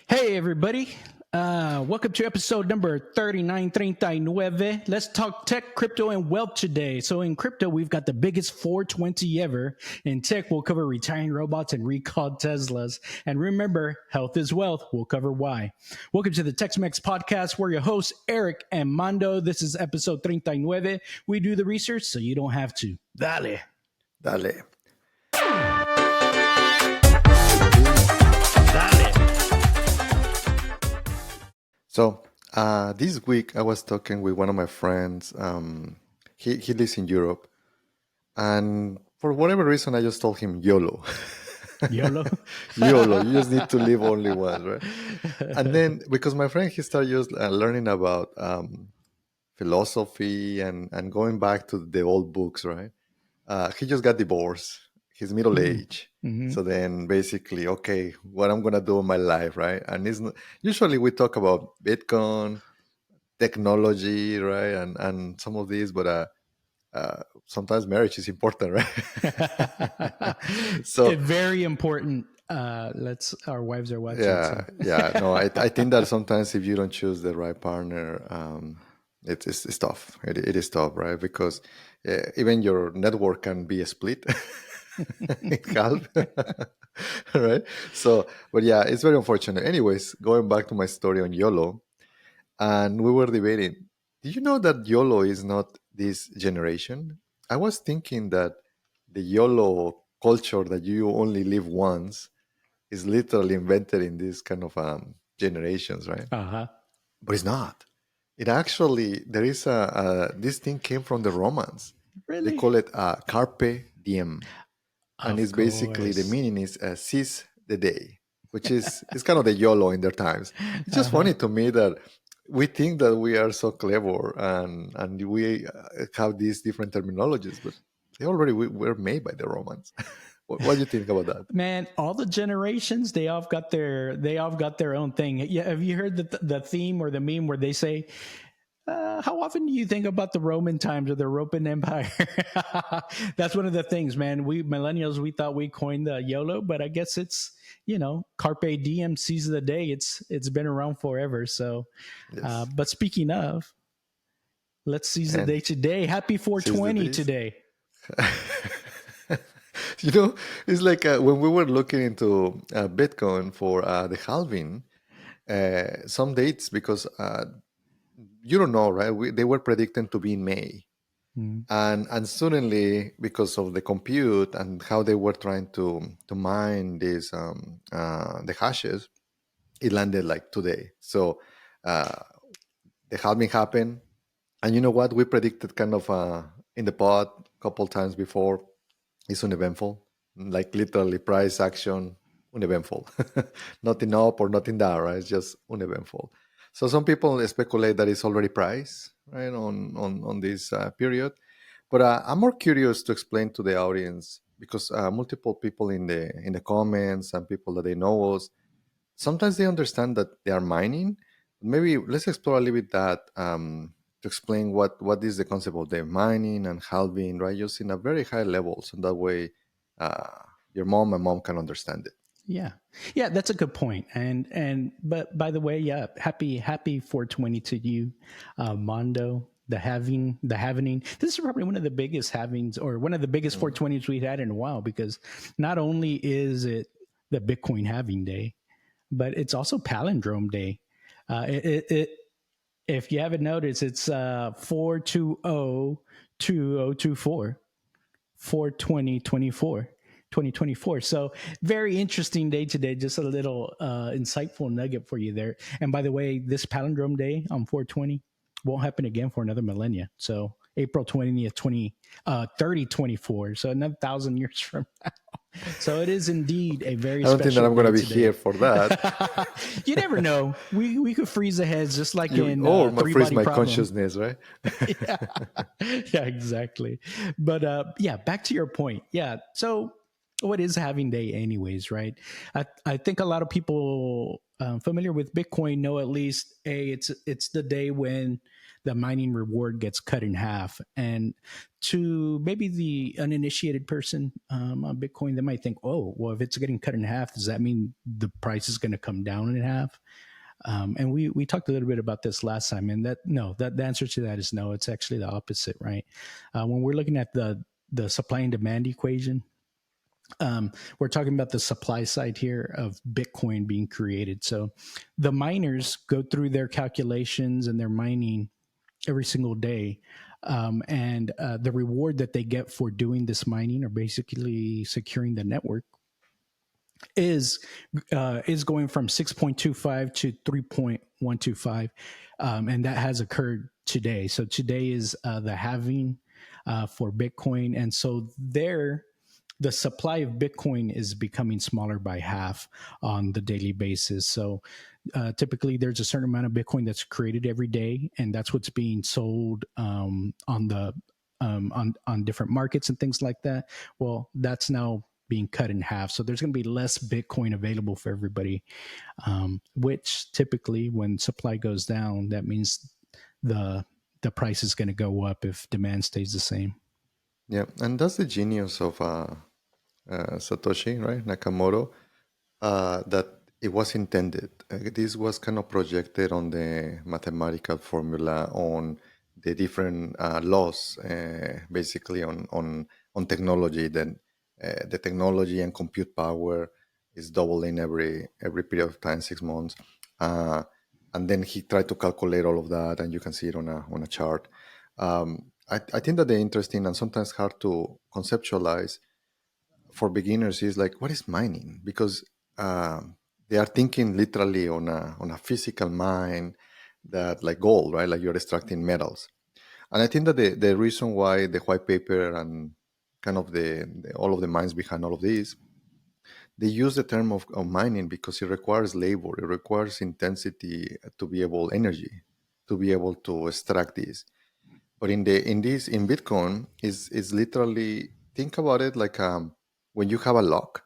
Hey, everybody. Welcome to episode number 39. Let's talk tech, crypto, and wealth today. So in crypto, we've got the biggest 420 ever. In tech, we'll cover retiring robots and recalled Teslas. And remember, health is wealth. We'll cover why. Welcome to the Tech-Mex Podcast. We're your hosts, Eric and Mando. This is episode 39. We do the research so you don't have to. Dale. Dale. So this week I was talking with one of my friends. He lives in Europe, and for whatever reason, I just told him YOLO. YOLO? YOLO. You just need to live only once, right? And then because my friend, he started just learning about philosophy and going back to the old books, right? He just got divorced. He's middle age. Mm-hmm. So then basically, okay, what I'm going to do in my life, right? And it's not, usually we talk about Bitcoin, technology, right? And some of these, but sometimes marriage is important, right? So very important. Our wives are watching. Yeah, so. yeah. No, I think that sometimes if you don't choose the right partner, it's tough. It is tough, right? Because even your network can be split in half, right? So, but yeah, it's very unfortunate. Anyways, going back to my story on YOLO, and we were debating. Do you know that YOLO is not this generation? I was thinking that the YOLO culture that you only live once is literally invented in these kind of generations, right? Uh-huh. But it's not. It actually, there is this thing came from the Romans. Really? They call it carpe diem. And it's basically, the meaning is seize the day, which is it's kind of the YOLO in their times. It's just funny to me that we think that we are so clever and we have these different terminologies, but they already were made by the Romans. What do you think about that? Man, all the generations, they all got their own thing. Yeah, have you heard the theme or the meme where they say, how often do you think about the Roman times or the Roman Empire? That's one of the things, man. We millennials, we thought we coined the YOLO, but I guess it's, carpe diem, seize the day. It's been around forever. So, yes. But speaking of, let's seize the day today. Happy 420 today. It's like when we were looking into Bitcoin for the halving, some dates, because you don't know, right? They were predicting to be in May. And suddenly, because of the compute and how they were trying to mine these the hashes, it landed like today. So the halving happened, and you know what? We predicted kind of in the pod a couple times before. It's uneventful, like literally price action uneventful, nothing up or nothing down, right? It's just uneventful. So some people speculate that it's already priced, right, on this period. But I'm more curious to explain to the audience, because multiple people in the comments and people that they know us, sometimes they understand that they are mining. Maybe let's explore a little bit that to explain what is the concept of the mining and halving, right? Just in a very high level, so that way your mom and mom can understand it. Yeah, that's a good point. But by the way, yeah, happy 420 to you, Mando. The halving. This is probably one of the biggest halvings, or one of the biggest 420s we've had in a while, because not only is it the Bitcoin halving day, but it's also palindrome day. If you haven't noticed, it's 4/20/2024, 4/20/24. 2024. So very interesting day today. Just a little insightful nugget for you there. And by the way, this palindrome day on 4/20 won't happen again for another millennia. So April 20th, 3024. So another 1,000 years from now. So it is indeed a very. I don't think that I'm going to be here for that. You never know. We could freeze ahead, just like in freeze my consciousness, right? Yeah, exactly. But back to your point. Yeah. So what is halving day anyways, right? I think a lot of people familiar with Bitcoin know at least it's the day when the mining reward gets cut in half. And to maybe the uninitiated person on Bitcoin, they might think, oh, well, if it's getting cut in half, does that mean the price is going to come down in half? And we talked a little bit about this last time, and that no, that the answer to that is no. It's actually the opposite, right? When we're looking at the supply and demand equation, we're talking about the supply side here of Bitcoin being created. So the miners go through their calculations and their mining every single day. And the reward that they get for doing this mining or basically securing the network is going from 6.25 to 3.125, and that has occurred today. So today is the halving for Bitcoin, and so there the supply of Bitcoin is becoming smaller by half on the daily basis. So typically there's a certain amount of Bitcoin that's created every day, and that's what's being sold on the on different markets and things like that. Well, that's now being cut in half. So there's going to be less Bitcoin available for everybody, which typically when supply goes down, that means the the price is going to go up if demand stays the same. Yeah, and that's the genius of Satoshi, right? Nakamoto, that it was intended. This was kind of projected on the mathematical formula on the different laws, basically on technology. Then the technology and compute power is doubling every period of time, 6 months. Uh, and then he tried to calculate all of that, and you can see it on a chart. I think that the interesting and sometimes hard to conceptualize for beginners is like, what is mining? Because they are thinking literally on a physical mine, that like gold, right? Like you're extracting metals. And I think that the reason why the white paper and kind of the all of the minds behind all of this, they use the term of mining because it requires labor, it requires intensity to be able, energy to be able to extract this. But in Bitcoin is literally, think about it like when you have a lock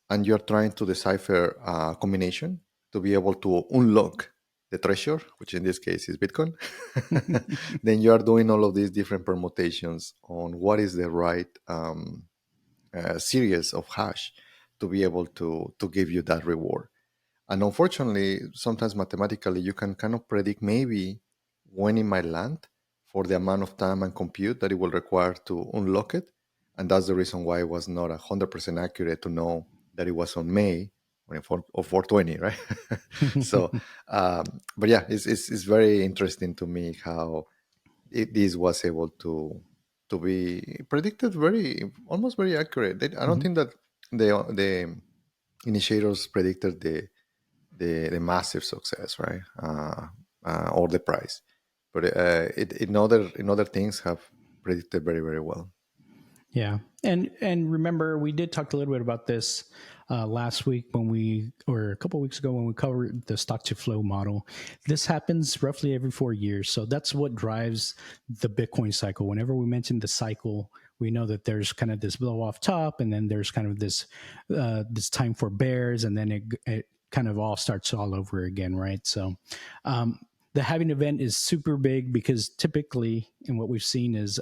and you're trying to decipher a combination to be able to unlock the treasure, which in this case is Bitcoin. Then you are doing all of these different permutations on what is the right series of hash to be able to give you that reward. And unfortunately, sometimes mathematically, you can kind of predict maybe when it might land for the amount of time and compute that it will require to unlock it. And that's the reason why it was not 100% accurate to know that it was on May or 420, right? So, but yeah, it's very interesting to me how this was able to be predicted very, almost very accurate. I don't Mhm. think that the initiators predicted the massive success, right? Or the price, but in other things have predicted very very well. Yeah, and remember, we did talk a little bit about this last week when we, or a couple of weeks ago when we covered the stock to flow model. This happens roughly every 4 years, so that's what drives the Bitcoin cycle. Whenever we mention the cycle, we know that there's kind of this blow off top, and then there's kind of this time for bears, and then it kind of all starts all over again, right? So. The halving event is super big because typically, and what we've seen is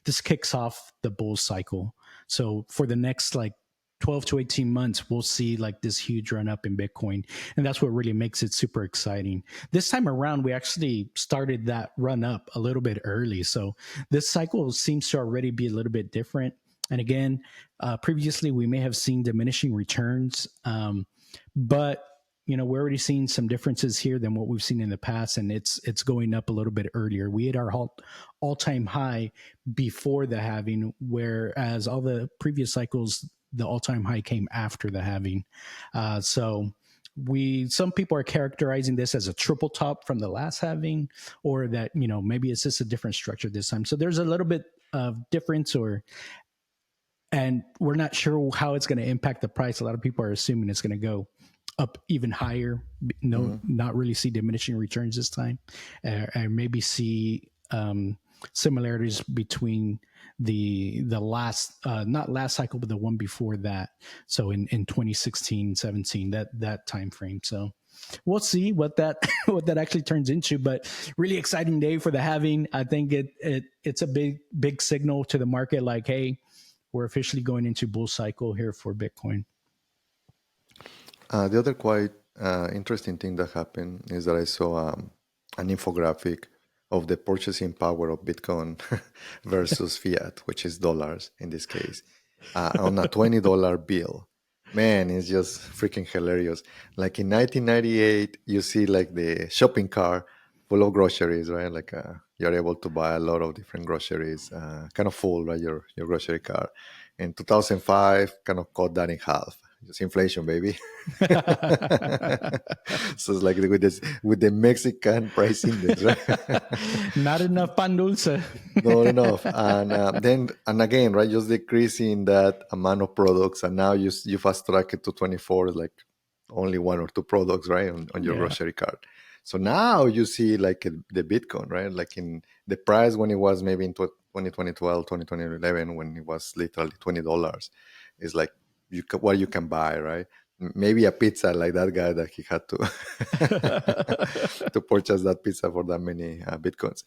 this kicks off the bull cycle. So for the next like 12 to 18 months, we'll see like this huge run up in Bitcoin. And that's what really makes it super exciting. This time around, we actually started that run up a little bit early. So this cycle seems to already be a little bit different. And again, previously we may have seen diminishing returns, but we're already seeing some differences here than what we've seen in the past, and it's going up a little bit earlier. We hit our all-time high before the halving, whereas all the previous cycles, the all-time high came after the halving. So some people are characterizing this as a triple top from the last halving, or that maybe it's just a different structure this time. So there's a little bit of difference, and we're not sure how it's going to impact the price. A lot of people are assuming it's going to go up even higher. No, Hmm. not really see diminishing returns this time, and maybe see similarities between the last not last cycle but the one before that, so in 2016 17, that time frame. So we'll see what that what that actually turns into, but really exciting day for the halving. I think it's a big signal to the market, like, hey, we're officially going into bull cycle here for Bitcoin. The other quite interesting thing that happened is that I saw an infographic of the purchasing power of Bitcoin versus fiat, which is dollars in this case, on a $20 bill. Man, it's just freaking hilarious. Like in 1998, you see like the shopping cart full of groceries, right? Like you're able to buy a lot of different groceries, kind of full, right? Your grocery cart. In 2005, kind of cut that in half. Just inflation, baby. So it's like with the Mexican price index, right? Not enough pan dulce. Not enough, and then and again, right, just decreasing that amount of products, and now you fast track it to 24, like only one or two products, right, on your Yeah. grocery cart. So now you see like the Bitcoin, right, like in the price when it was maybe in 2012, 2011, when it was literally $20, is like what you can buy, right? Maybe a pizza, like that guy that he had to to purchase that pizza for that many Bitcoins.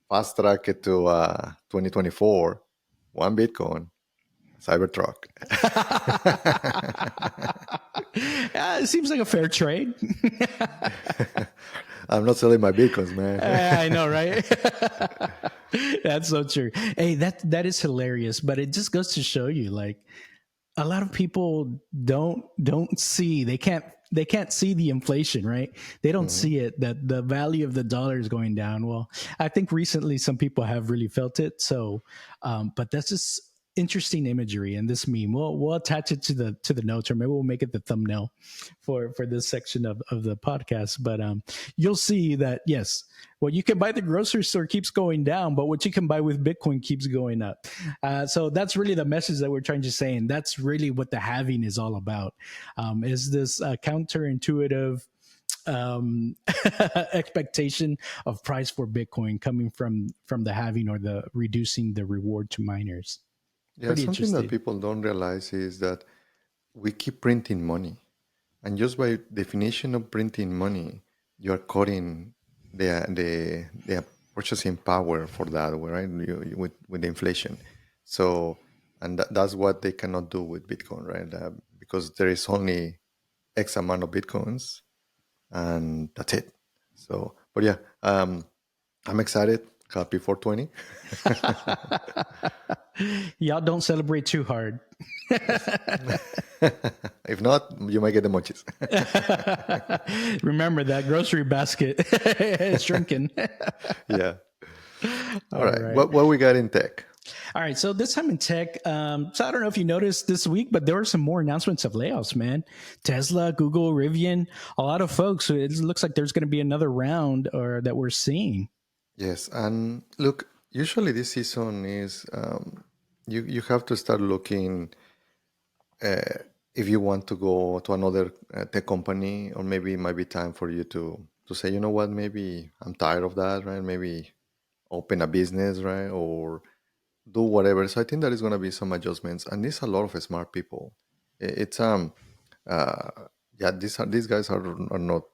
Fast track it to 2024, one Bitcoin, Cybertruck. Yeah, it seems like a fair trade. I'm not selling my Bitcoins, man. I know, right? That's so true. Hey, that is hilarious, but it just goes to show you, like, a lot of people don't see, they can't see the inflation, right? They don't Mhm. see it, that the value of the dollar is going down. Well, I think recently some people have really felt it. So but that's just interesting imagery in this meme. We'll attach it to the notes, or maybe we'll make it the thumbnail for this section of the podcast. But you'll see that, yes, what you can buy at the grocery store keeps going down, but what you can buy with Bitcoin keeps going up. So that's really the message that we're trying to say, and that's really what the halving is all about. Is this counterintuitive expectation of price for Bitcoin coming from the halving, or the reducing the reward to miners? Yeah, Pretty something that interesting. people don't realize is that we keep printing money. And just by definition of printing money, you're cutting the purchasing power for that, right? With the inflation. So, and that's what they cannot do with Bitcoin, right? Because there is only X amount of Bitcoins, and that's it. So, but yeah, I'm excited. Happy 420. Y'all don't celebrate too hard. Yes. If not, you might get the munchies. Remember that grocery basket is shrinking. Yeah. All All right. right. What we got in tech? All right. So this time in tech, so I don't know if you noticed this week, but there were some more announcements of layoffs, man. Tesla, Google, Rivian, a lot of folks. So it looks like there's going to be another round, or that we're seeing. Yes, and look, usually this season is you have to start looking if you want to go to another tech company, or maybe it might be time for you to say, you know what, maybe I'm tired of that, right? Maybe open a business, right, or do whatever. So I think there is going to be some adjustments, and there's a lot of smart people. It's uh yeah, these guys are not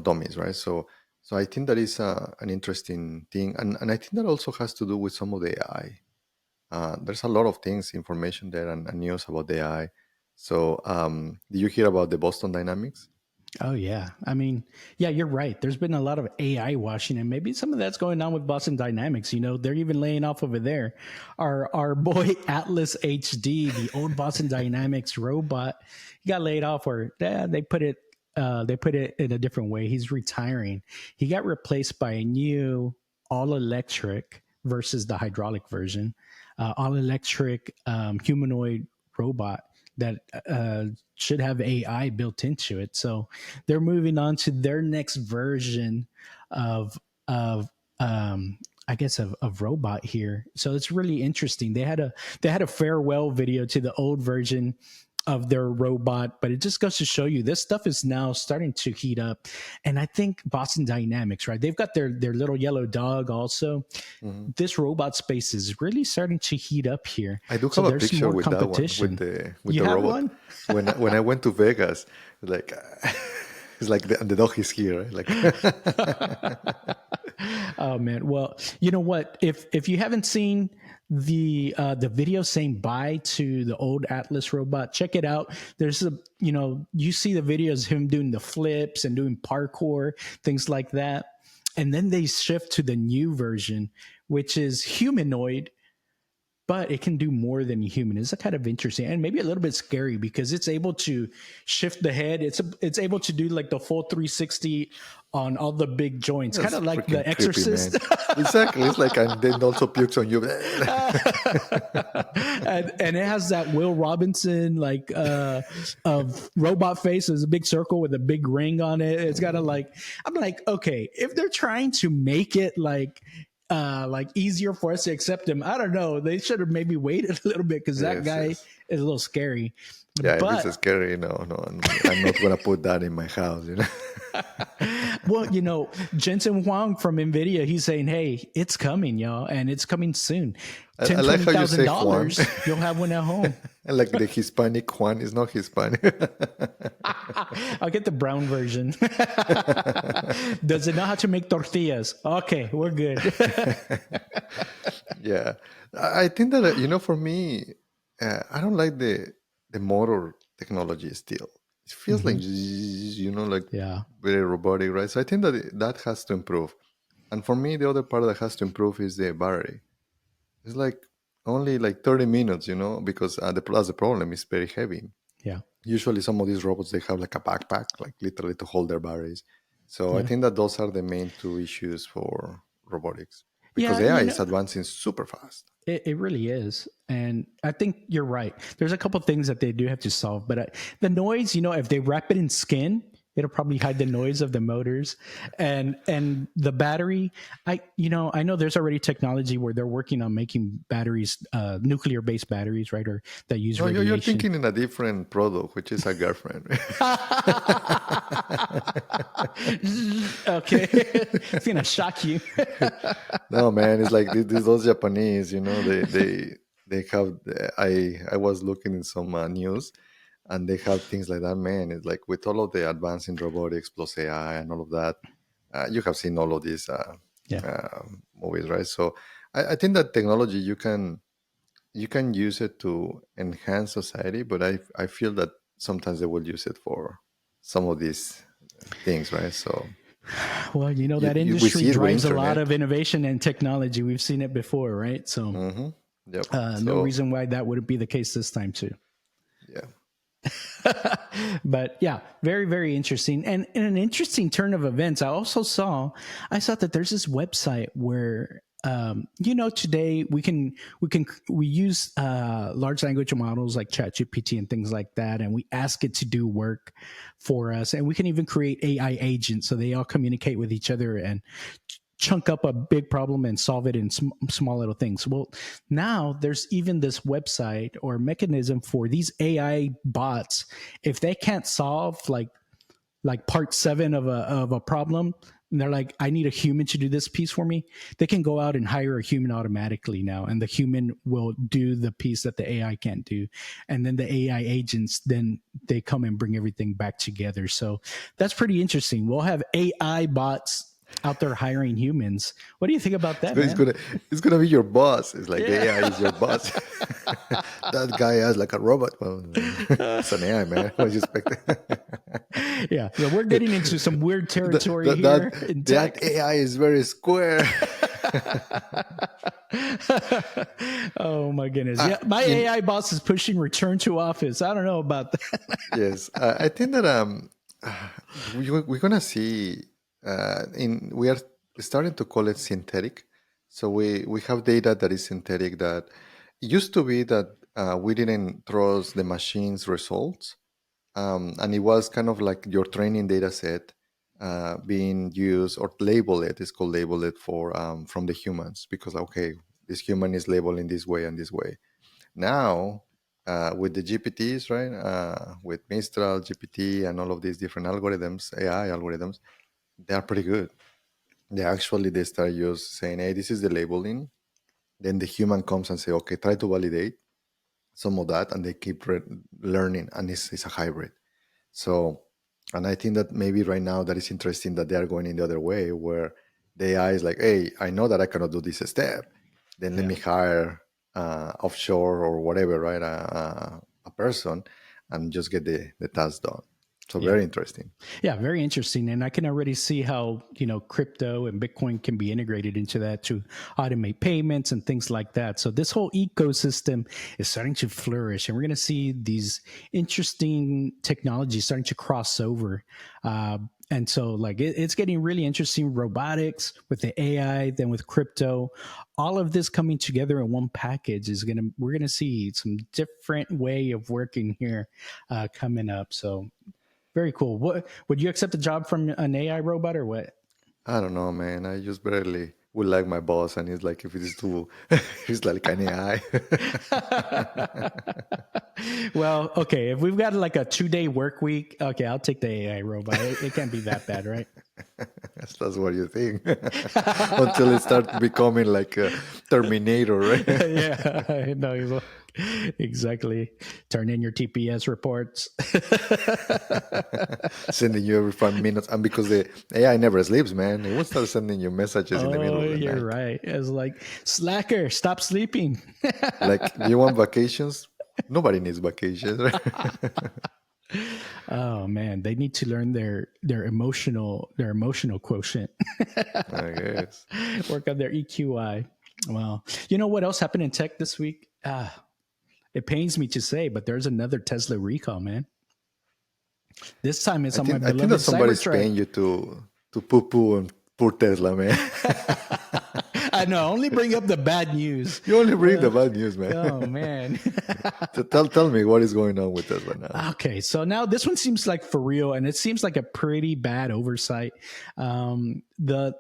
dummies, right? So I think that is an interesting thing, and I think that also has to do with some of the AI. There's a lot of things, information there, and news about the AI. So did you hear about the Boston Dynamics? Oh yeah, I mean, yeah, you're right. There's been a lot of AI washing, and maybe some of that's going on with Boston Dynamics. You know, they're even laying off over there. Our boy Atlas HD, the old Boston Dynamics robot, he got laid off, or they put it in a different way. He's retiring. He got replaced by a new all electric versus the hydraulic version, all electric humanoid robot that should have AI built into it. So they're moving on to their next version of I guess of robot here. So it's really interesting. They had a farewell video to the old version, of their robot, but it just goes to show you this stuff is now starting to heat up. And I think Boston Dynamics, right? They've got their little yellow dog also. Hmm. This robot space is really starting to heat up here. I do So have a there's picture more with that one, competition. with You the have robot. one? When I went to Vegas, like it's like the dog is here, right? Like Oh man. Well, you know what? If you haven't seen the video saying bye to the old Atlas robot, check it out. There's a you see the videos of him doing the flips and doing parkour, things like that. And then they shift to the new version, which is humanoid, but it can do more than a human. It's kind of interesting and maybe a little bit scary because it's able to shift the head. It's able to do like the full 360 on all the big joints, kind that's of like The freaking creepy, Exorcist. man. Exactly. It's like, and then also pukes on you. And it has that Will Robinson like of robot face. There's a big circle with a big ring on it. It's got a like. I'm like, okay, if they're trying to make it like easier for us to accept him, I don't know. They should have maybe waited a little bit because that Yes, guy yes. is a little scary. Yeah, if But it's scary, no, no, I'm not gonna put that in my house, you know. well, Jensen Huang from Nvidia, he's saying, "Hey, it's coming, y'all, and it's coming soon. I like Twenty how you thousand say Juan. dollars, you'll have one at home." I like the Hispanic Juan is not Hispanic. I'll get the brown version. Does it know how to make tortillas? Okay, we're good. Yeah, I think that for me, I don't like the motor technology still. It feels like Mhm. like Yeah. very robotic, right? So I think that that has to improve. And for me, the other part that has to improve is the battery. It's like only like 30 minutes, because the problem is very heavy. Yeah. Usually, some of these robots they have like a backpack, like literally to hold their batteries. So I Yeah. think that those are the main two issues for robotics because Yeah. AI is advancing super fast. It really is. And I think you're right. There's a couple things that they do have to solve, but the noise, if they wrap it in skin, it'll probably hide the noise of the motors and the battery. I know there's already technology where they're working on making batteries, nuclear based batteries, right? Or that use No, you're radiation. thinking in a different product, which is a girlfriend. Okay. It's going to shock you. No, man, it's like those Japanese, they have. I was looking in some news, and they have things like that. Man, it's like with all of the advance in robotics plus AI and all of that. You have seen all of these Yeah. movies, right? So I think that technology you can use it to enhance society, but I feel that sometimes they will use it for some of these things, right? So Well, that we industry see it with drives a lot internet. of innovation and technology. We've seen it before, right? So Hmm. Yep. no So reason why that wouldn't be the case this time too. yeah. But yeah, very, very interesting. And in an interesting turn of events, I saw that there's this website where, today we use large language models like ChatGPT and things like that, and we ask it to do work for us, and we can even create AI agents so they all communicate with each other and chunk up a big problem and solve it in small little things. Well, now there's even this website or mechanism for these AI bots. If they can't solve like part 7 of a problem, and they're like, I need a human to do this piece for me, they can go out and hire a human automatically now, and the human will do the piece that the AI can't do. And then the AI agents, then they come and bring everything back together. So that's pretty interesting. We'll have AI bots out there hiring humans. What do you think about that, It's man? gonna it's gonna be your boss. It's like the Yeah. AI is your boss. That guy has like a robot. Well, it's an AI, man. What do you expect? Yeah. So we're getting into some weird territory that, here that in that tech. AI is very square. Oh my goodness. uh, Yeah. My in AI boss is pushing return to office. I don't know about that. Yes, I think that we're gonna see in we are starting to call it synthetic. So we have data that is synthetic that used to be that we didn't trust the machine's results, and it was kind of like your training data set being used or label it. It's called label it for from the humans because okay, this human is labeled in this way and this way. Now with the GPTs, right? With Mistral, GPT, and all of these different algorithms, AI algorithms, they are pretty good. They start just saying, "Hey, this is the labeling." Then the human comes and say, "Okay, try to validate some of that," and they keep learning, and it's a hybrid. So, and I think that maybe right now that is interesting that they are going in the other way, where the AI is like, "Hey, I know that I cannot do this step, then let Yeah. me hire offshore or whatever, right? A person, and just get the task done." So Yeah. very interesting. Yeah, very interesting. And I can already see how, crypto and Bitcoin can be integrated into that to automate payments and things like that. So this whole ecosystem is starting to flourish, and we're going to see these interesting technologies starting to cross over. And so, like, it's getting really interesting. Robotics with the AI, then with crypto, all of this coming together in one package is we're gonna see some different way of working here coming up. So very cool. What would you accept a job from an AI robot or what? I don't know, man. I just barely would like my boss, and he's like, if it is too, he's like an AI. Well, okay. If we've got like a 2-day work week, okay, I'll take the AI robot. It can't be that bad, right? That's what you think. Until it starts becoming like a Terminator, right? Yeah, no, exactly. Turn in your TPS reports. Sending you every 5 minutes. And because the AI never sleeps, man, it will start sending you messages in the middle Oh, of the you're night. right. It's like, slacker, stop sleeping. Like, do you want vacations? Nobody needs vacations, right? Oh man, they need to learn their emotional quotient. I guess. Work on their EQI. Well, you know what else happened in tech this week? It pains me to say, but there's another Tesla recall, man. This time it's on my I think that beloved somebody's Cybertruck. paying you to poo poo on poor Tesla, man. I know. I only bring up the bad news. You only bring the bad news, man. Oh man. So tell me what is going on with Tesla now. Okay, so now this one seems like for real, and it seems like a pretty bad oversight. The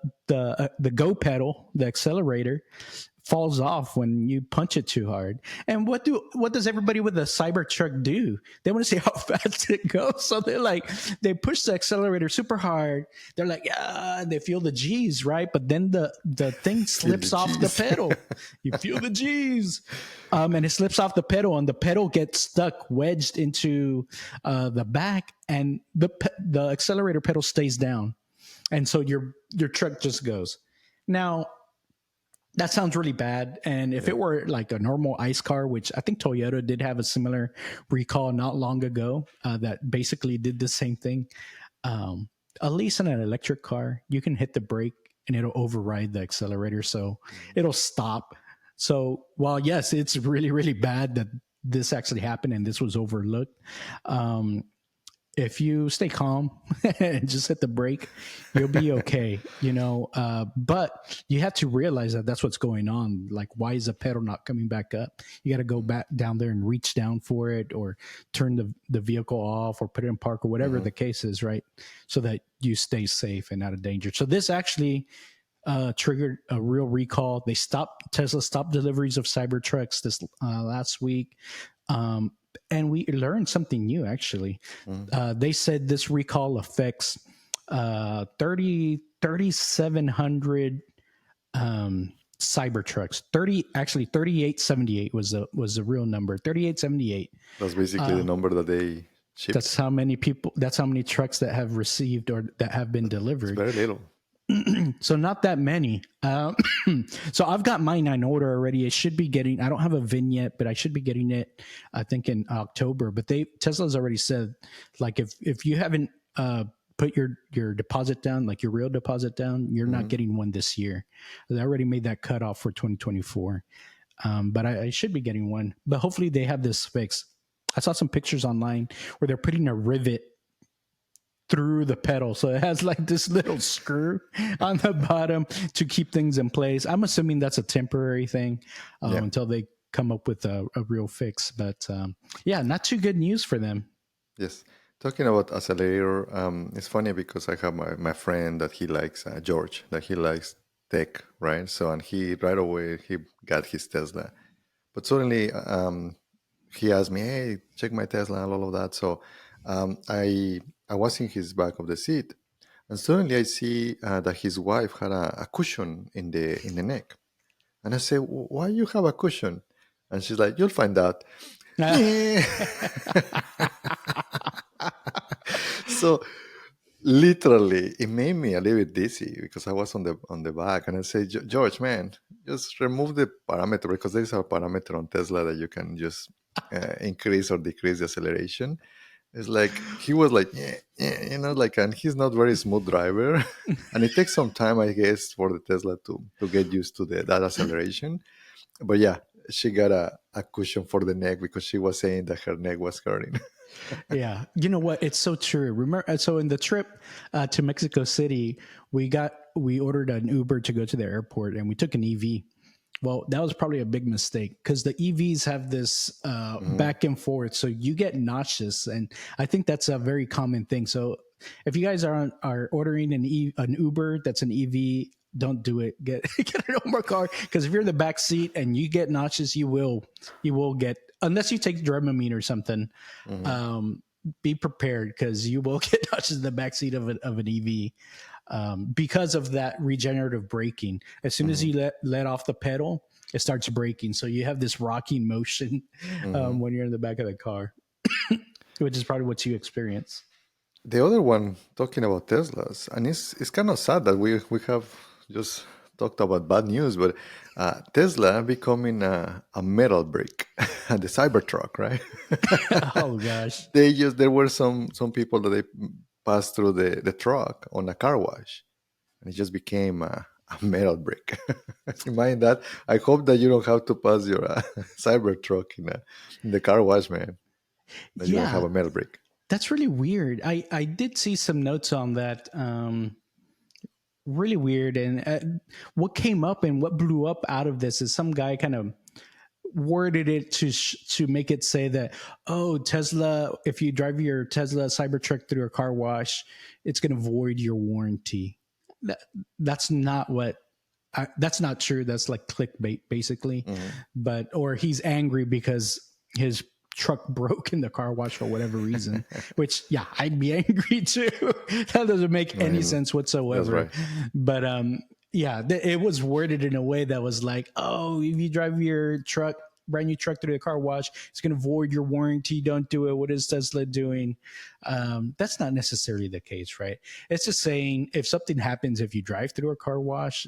go pedal, the accelerator, falls off when you punch it too hard. And what does everybody with a Cybertruck do? They want to see how fast it goes, so they push the accelerator super hard. They're like, yeah, they feel the G's, right? But then the thing Feel the slips off the cheese. pedal. You feel the G's, and it slips off the pedal, and the pedal gets stuck, wedged into the back, and the accelerator pedal stays down, and so your truck just goes. Now that sounds really bad. And if Yeah. it were like a normal ICE car, which I think Toyota did have a similar recall not long ago, that basically did the same thing. Um, at least in an electric car, you can hit the brake and it'll override the accelerator. So it'll stop. So while, yes, it's really, really bad that this actually happened and this was overlooked, um, if you stay calm and just hit the brake, you'll be okay, but you have to realize that that's what's going on. Like, why is the pedal not coming back up? You got to go back down there and reach down for it, or turn the vehicle off, or put it in park, or whatever Mm-hmm. the case is, right? So that you stay safe and out of danger. So this actually triggered a real recall. Tesla stopped deliveries of Cybertrucks this last week. And we learned something new, actually. Mm-hmm. They said this recall affects 3,700 Cybertrucks. 3878 was the real number. 3878. That's basically the number that they shipped. That's how many people. That's how many trucks that have received or that have been It's delivered. very little. So not that many. So I've got mine on order already. It should be getting. I don't have a VIN yet, but I should be getting it. I think in October. But Tesla's already said, like, if you haven't put your deposit down, like your real deposit down, you're not Mm-hmm. getting one this year. They already made that cutoff for 2024. But I should be getting one. But hopefully they have this fixed. I saw some pictures online where they're putting a rivet through the pedal. So it has like this little screw on the bottom to keep things in place. I'm assuming that's a temporary thing Yeah. until they come up with a real fix. But yeah, not too good news for them. Yes. Talking about accelerator, it's funny because I have my friend that he likes George, that he likes tech, right? So, and he right away he got his Tesla, but suddenly he asked me, "Hey, check my Tesla," and all of that. So I was in his back of the seat, and suddenly I see that his wife had a cushion in the neck, and I say, "Why you have a cushion?" And she's like, "You'll find out." So literally, it made me a little bit dizzy because I was on the back, and I said, George, man, just remove the parameter because there is a parameter on Tesla that you can just increase or decrease the acceleration. It's like he was like, yeah, yeah, like, and he's not very smooth driver, and it takes some time, I guess, for the Tesla to get used to that acceleration. But yeah, she got a cushion for the neck because she was saying that her neck was hurting. Yeah, you know what? It's so true. Remember, so in the trip to Mexico City, we ordered an Uber to go to the airport, and we took an EV. Well, that was probably a big mistake because the EVs have this Hmm. back and forth, so you get nauseous, and I think that's a very common thing. So if you guys are ordering an Uber that's an EV, don't do it. Get a normal car because if you're in the back seat and you get nauseous, you will get, unless you take Dramamine or something. Hmm. Um, be prepared because you will get nauseous in the back seat of an EV because of that regenerative braking. As soon as Hmm. you let off the pedal, it starts braking. So you have this rocking motion Hmm. when you're in the back of the car, which is probably what you experience. The other one, talking about Teslas, and it's kind of sad that we have just talked about bad news, but Tesla becoming a metal brick, the Cybertruck, right? Oh gosh. There were some people that they passed through the truck on a car wash, and it just became a metal brick. Imagine that. I hope that you don't have to pass your Cybertruck in the car wash, man. That you don't have Yeah, a metal brick. that's really weird. I did see some notes on that. Really weird. And what came up and what blew up out of this is some guy kind of worded it to make it say that, oh, Tesla, if you drive your Tesla Cybertruck through a car wash, it's going to void your warranty. That, that's not what that's not true. That's like clickbait basically. Hmm. But or he's angry because his truck broke in the car wash for whatever reason, which yeah, I'd be angry too. That doesn't make any And sense that's whatsoever. right. But yeah, it was worded in a way that was like, oh, if you drive your truck, brand new truck through the car wash, it's going to void your warranty. Don't do it. What is Tesla doing? That's not necessarily the case, right? It's just saying if something happens if you drive through a car wash,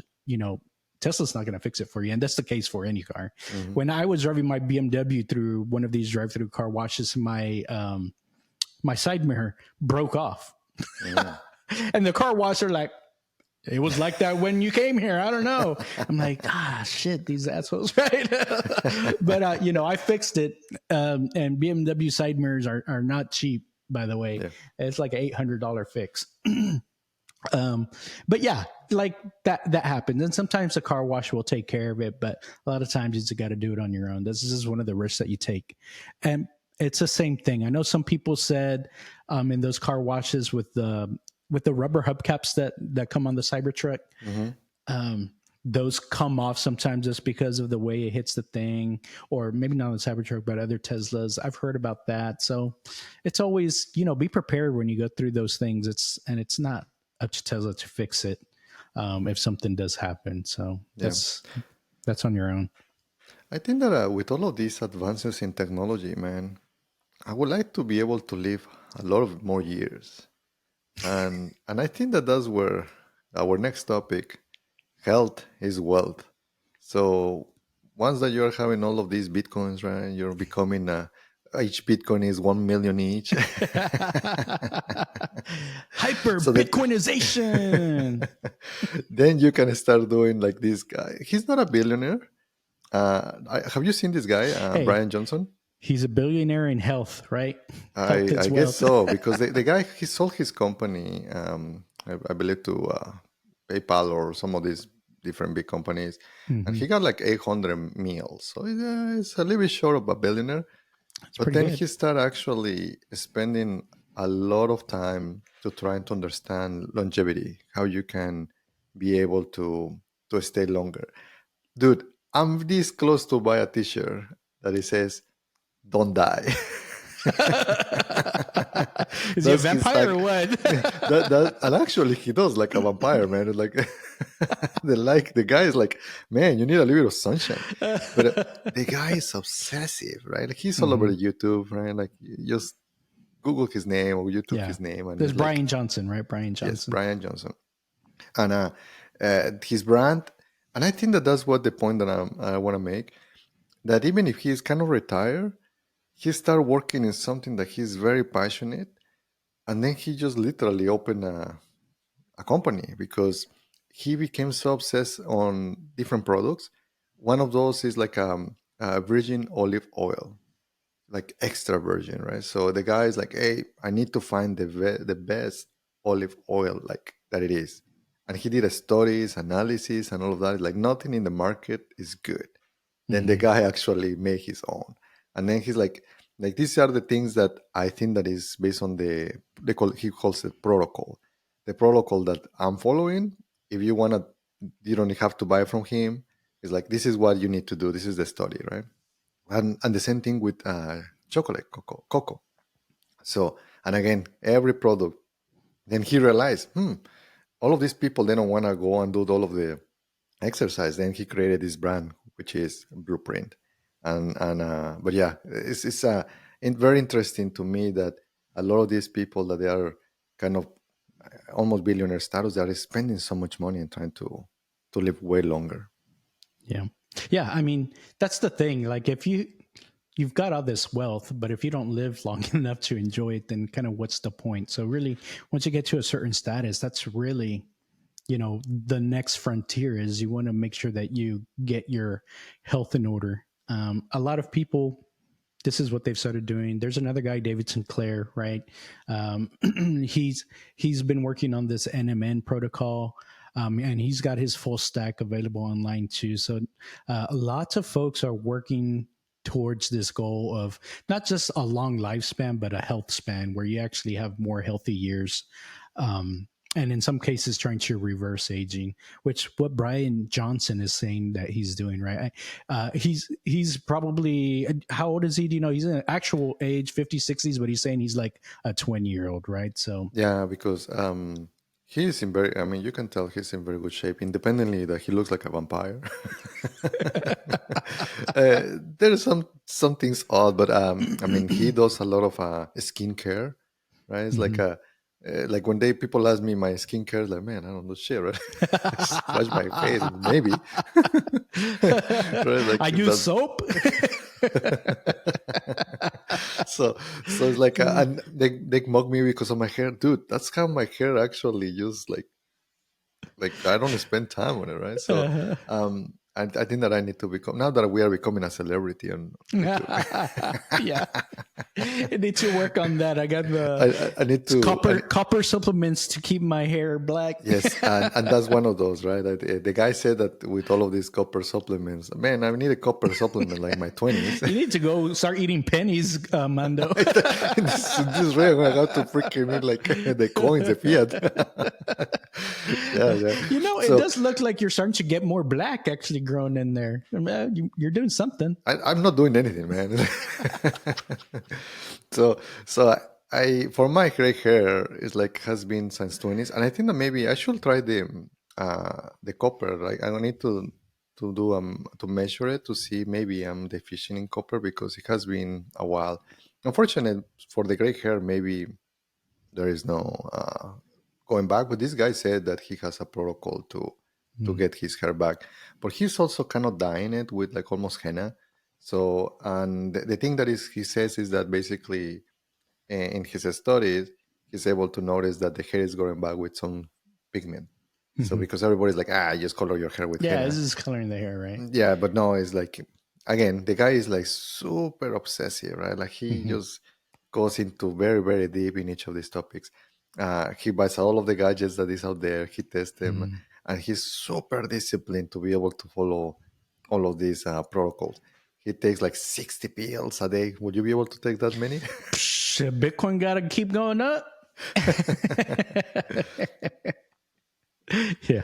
Tesla's not going to fix it for you. And that's the case for any car. Hmm. When I was driving my BMW through one of these drive through car washes, my side mirror broke off. Hmm. And the car washer, like, it was like that when you came here. I don't know. I'm like, shit, these assholes, right? But I fixed it. And BMW side mirrors are not cheap, by the way. Yeah. It's like an $800 fix. Um, but yeah, like that happens, and sometimes the car wash will take care of it, but a lot of times you just got to do it on your own. This is one of the risks that you take, and it's the same thing. I know some people said in those car washes with the rubber hubcaps that come on the Cybertruck, Hmm. um, those come off sometimes just because of the way it hits the thing, or maybe not on the Cybertruck, but other Teslas. I've heard about that. So it's always, be prepared when you go through those things. It's not up to Tesla to fix it if something does happen. So Yeah. that's on your own. I think that with all of these advances in technology, man, I would like to be able to live a lot of more years. And I think that that's where our next topic, health is wealth. So once that you're having all of these bitcoins, right, you're becoming each bitcoin is 1 million each. Hyper So that Bitcoinization. then you can start doing like this guy. He's not a billionaire. Have you seen this guy, Hey, Brian Johnson? he's a billionaire in health, right? Health I is guess wealth. so because the guy he sold his company, I believe to PayPal or some of these different big companies, and Hmm. he got like 800 meals. So it's a little bit short of a billionaire. It's But pretty then good. he started actually spending a lot of time to trying to understand longevity, how you can be able to stay longer. Dude, I'm this close to buy a T-shirt that it says don't die. Is he a That's his vampire or tag. what? And actually he does like a vampire, man. Like the guy is like, man, you need a little bit of sunshine. But the guy is obsessive, right? Like he's all over Mhm. YouTube, right? Like you just Google his name or YouTube Yeah. his name, and There's it's like, Bryan Johnson, right? Bryan yes, Johnson. Bryan Johnson, and his brand. And I think that that's what the point that I want to make. That even if he's kind of retired, he started working in something that he's very passionate, and then he just literally opened a company because he became so obsessed on different products. One of those is like virgin olive oil, like extra virgin, right? So the guy is like, hey, I need to find the best olive oil like that it is. And he did a studies, analysis, and all of that. Like nothing in the market is good. Then the Hmm. guy actually made his own. And then he's like these are the things that I think that is based on he calls it protocol. The protocol that I'm following, if you wanna you don't have to buy from him. It's like this is what you need to do. This is the study, right? And the same thing with chocolate cocoa. So and again, every product. Then he realized, all of these people they don't want to go and do all of the exercise. Then he created this brand, which is Blueprint, and but yeah, it's very interesting to me that a lot of these people that they are kind of almost billionaire status, they are spending so much money and trying to live way longer. Yeah. Yeah. I mean, that's the thing. Like, if you've got all this wealth, but if you don't live long enough to enjoy it, then kind of what's the point? So, really, once you get to a certain status, that's really, the next frontier is you want to make sure that you get your health in order. A lot of people, this is what they've started doing. There's another guy, David Sinclair, right? Um, he's been working on this NMN protocol, and he's got his full stack available online too. So lots of folks are working towards this goal of not just a long lifespan, but a health span where you actually have more healthy years. And in some cases, trying to reverse aging, which what Bryan Johnson is saying that he's doing, right? He's probably, how old is he? Do you know? He's in actual age 50s, 60s, but he's saying he's like a 20-year-old, right? So Yeah, because he's in very. I mean, you can tell he's in very good shape. Independently, that he looks like a vampire. There's some things odd, but I mean, he does a lot of skincare, right? It's like Mhm. like when people ask me my skincare, like, man, I don't know shit, right? I just wash my face, maybe, right? I Like use that's soap. so it's like and they mock me because of my hair, dude. That's how my hair actually used like I don't spend time on it, right? So Uh-huh. I think that I need to become now that we are becoming a celebrity on YouTube. Yeah, I need to work on that. I got the I need to copper supplements to keep my hair black. yes, and that's one of those, right? The guy said that with all of these copper supplements, man, I need a copper supplement like my 20s. You need to go start eating pennies, Mando. This way, I got to freaking eat like the coins, the fiat. Yeah, yeah. It So does look like you're starting to get more black actually growing in there. You're doing something. I'm not doing anything, man. So I for my gray hair is like has been since 20s, and I think that maybe I should try the copper. Like I don't need to do to measure it to see maybe I'm deficient in copper because it has been a while. Unfortunately for the gray hair, maybe there is no going back. But this guy said that he has a protocol to Mm. get his hair back, but he's also kind of dyeing it with like almost henna. So and the thing that is he says is that basically in his studies he's able to notice that the hair is going back with some pigment. So Mhm. because everybody's like just color your hair with Yeah, this henna. is coloring the hair, right? Yeah, but no, it's like again the guy is like super obsessive, right? Like he Hmm. just goes into very very deep in each of these topics. He buys all of the gadgets that is out there. He tests them, Mm. and he's super disciplined to be able to follow all of these protocols. He takes like 60 pills a day. Would you be able to take that many? Bitcoin got to keep going up. Yeah.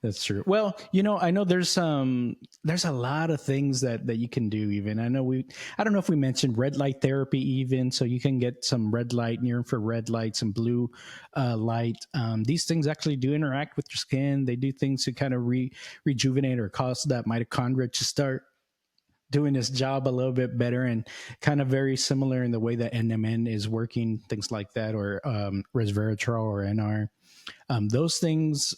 That's true. Well, I know there's there's a lot of things that you can do. Even I don't know if we mentioned red light therapy, even so you can get some red light, near infrared light, some blue light. These things actually do interact with your skin. They do things to kind of rejuvenate or cause that mitochondria to start doing its job a little bit better, and kind of very similar in the way that NMN is working, things like that, or resveratrol or NR. Those things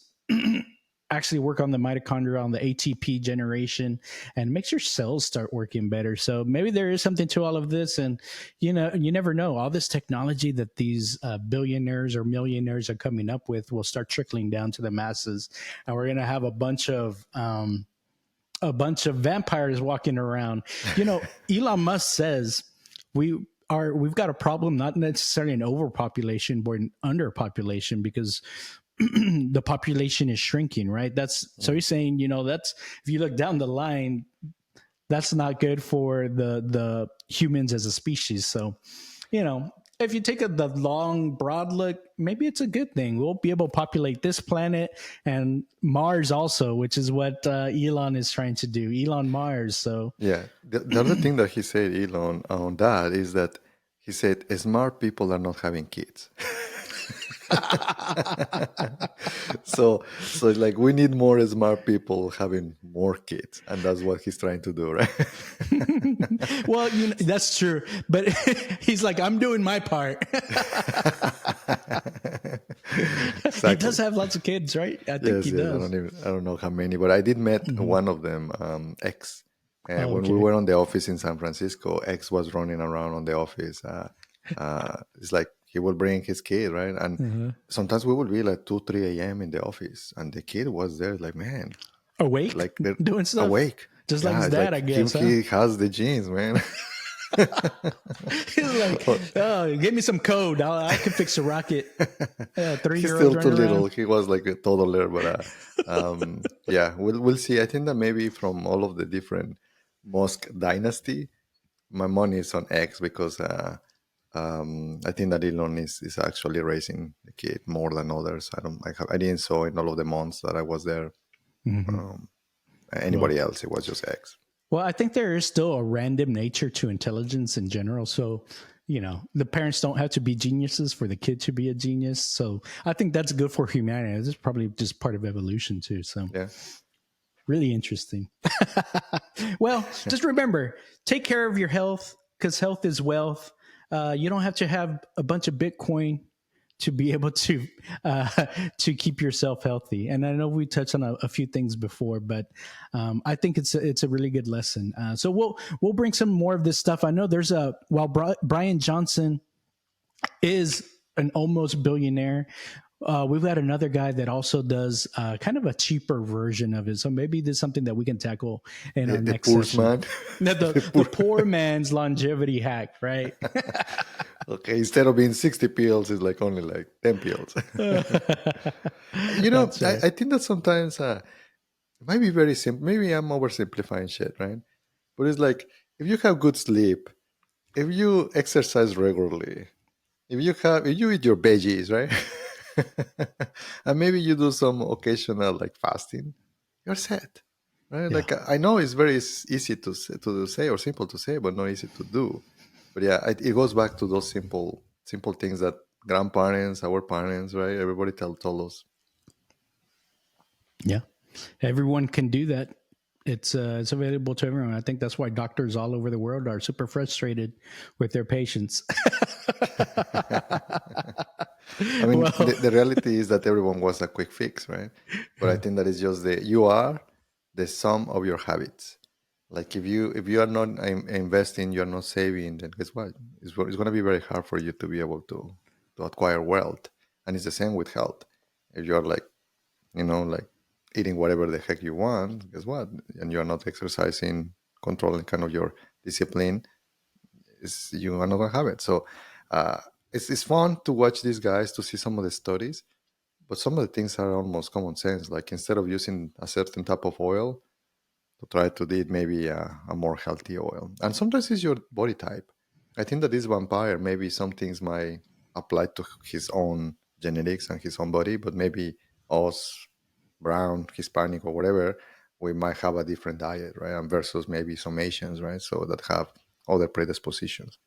actually work on the mitochondria, on the ATP generation, and makes your cells start working better. So maybe there is something to all of this. And, you never know. All this technology that these billionaires or millionaires are coming up with will start trickling down to the masses. And we're going to have a bunch of vampires walking around. Elon Musk says we've got a problem, not necessarily an overpopulation, but an underpopulation, because the population is shrinking, right? So he's saying, that's, if you look down the line, that's not good for the humans as a species. So, if you take the long, broad look, maybe it's a good thing. We'll be able to populate this planet and Mars also, which is what Elon is trying to do. Elon Mars. So Yeah. The other thing that he said, Elon, on that is that he said smart people are not having kids. So like we need more smart people having more kids, and that's what he's trying to do, right? well, that's true, but he's like, I'm doing my part. Exactly. He does have lots of kids, right? I think he does. I don't know how many, but I did met one of them, X. When we were on the office in San Francisco, X was running around on the office. It's like he would bring his kid, right? And sometimes we would be like 2, 3 a.m. in the office, and the kid was there, like, man, awake, like they're doing stuff, awake, just like his dad, I guess. He has the genes, man. He's like, oh, give me some code. I can fix a rocket. 3-year-old. He's still too little. He was like a toddler, but yeah, we'll see. I think that maybe from all of the different Musk dynasty, my money is on X, because I think that Elon is actually raising the kid more than others. I didn't saw in all of the months that I was there anybody else. It was just X. Well, I think there is still a random nature to intelligence in general. So, the parents don't have to be geniuses for the kid to be a genius. So I think that's good for humanity. This is probably just part of evolution too. So yeah, really interesting. Well, just remember, take care of your health, because health is wealth. You don't have to have a bunch of Bitcoin to be able to keep yourself healthy. And I know we touched on a few things before, but I think it's a really good lesson. So we'll bring some more of this stuff. I know there's while Bryan Johnson is an almost billionaire, we've got another guy that also does kind of a cheaper version of it. So maybe there's something that we can tackle in our next session. Man. The poor man's longevity hack, right? Okay, instead of being 60 pills, it's like only like 10 pills. Right. I think that sometimes it might be very simple. Maybe I'm oversimplifying shit, right? But it's like, if you have good sleep, if you exercise regularly, if you eat your veggies, right? And maybe you do some occasional like fasting, you're set, right? Yeah. Like, I know it's very easy to say or simple to say, but not easy to do. But yeah, it goes back to those simple things that grandparents, our parents, right? Everybody told us. Yeah, everyone can do that. It's available to everyone. I think that's why doctors all over the world are super frustrated with their patients. I mean, the reality is that everyone wants a quick fix, right? But I think that is just you are the sum of your habits. Like if you are not investing, you're not saving, then guess what? It's going to be very hard for you to be able to acquire wealth. And it's the same with health. If you're like, like eating whatever the heck you want, guess what? And you're not exercising, controlling kind of your discipline, you are not going to have it. So it's fun to watch these guys, to see some of the studies, but some of the things are almost common sense. Like instead of using a certain type of oil, to try to eat maybe a more healthy oil. And sometimes it's your body type. I think that this vampire, maybe some things might apply to his own genetics and his own body, but maybe us, brown, Hispanic, or whatever, we might have a different diet, right? And versus maybe some Asians, right? So that have other predispositions.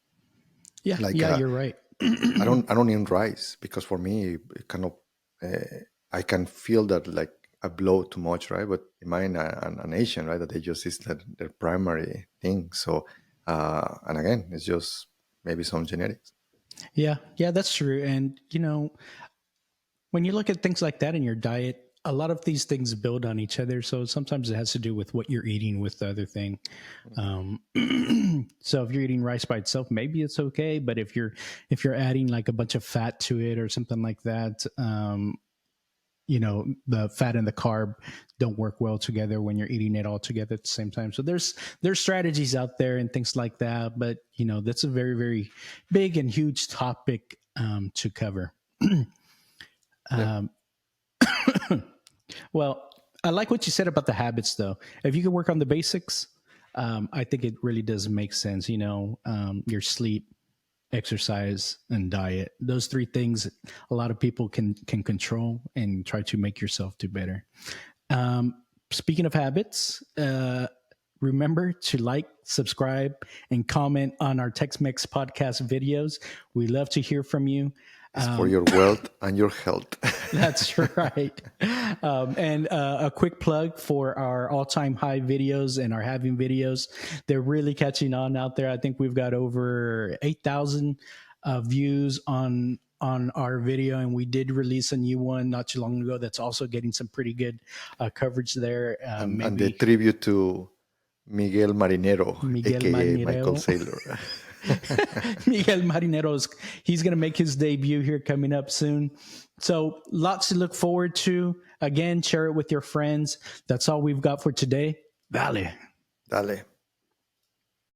Yeah, Like yeah, you're right. I don't eat rice because for me it kind of I can feel that like a blow too much, right? But imagine an Asian, right? That they just is their primary thing. So and again, it's just maybe some genetics. Yeah, yeah, that's true. And when you look at things like that in your diet, a lot of these things build on each other. So sometimes it has to do with what you're eating with the other thing. Um, so if you're eating rice by itself, maybe it's okay. But if you're adding like a bunch of fat to it or something like that, the fat and the carb don't work well together when you're eating it all together at the same time. So there's strategies out there and things like that. But that's a very, very big and huge topic to cover. Yeah, um, Well, I like what you said about the habits, though. If you can work on the basics, I think it really does make sense. Your sleep, exercise, and diet. Those three things, a lot of people can control and try to make yourself do better. Speaking of habits, remember to like, subscribe, and comment on our Tex-Mex podcast videos. We love to hear from you. it's for your wealth and your health. That's right. And a quick plug for our all-time high videos and our halving videos. They're really catching on out there. I think we've got over 8,000 views on our video, and we did release a new one not too long ago that's also getting some pretty good coverage there. And the tribute to Miguel Marinero, Miguel aka Michael Marinero. Saylor. Miguel Marinero's he's going to make his debut here coming up soon. So lots to look forward to. Again, share it with your friends. That's all we've got for today. Vale. Dale.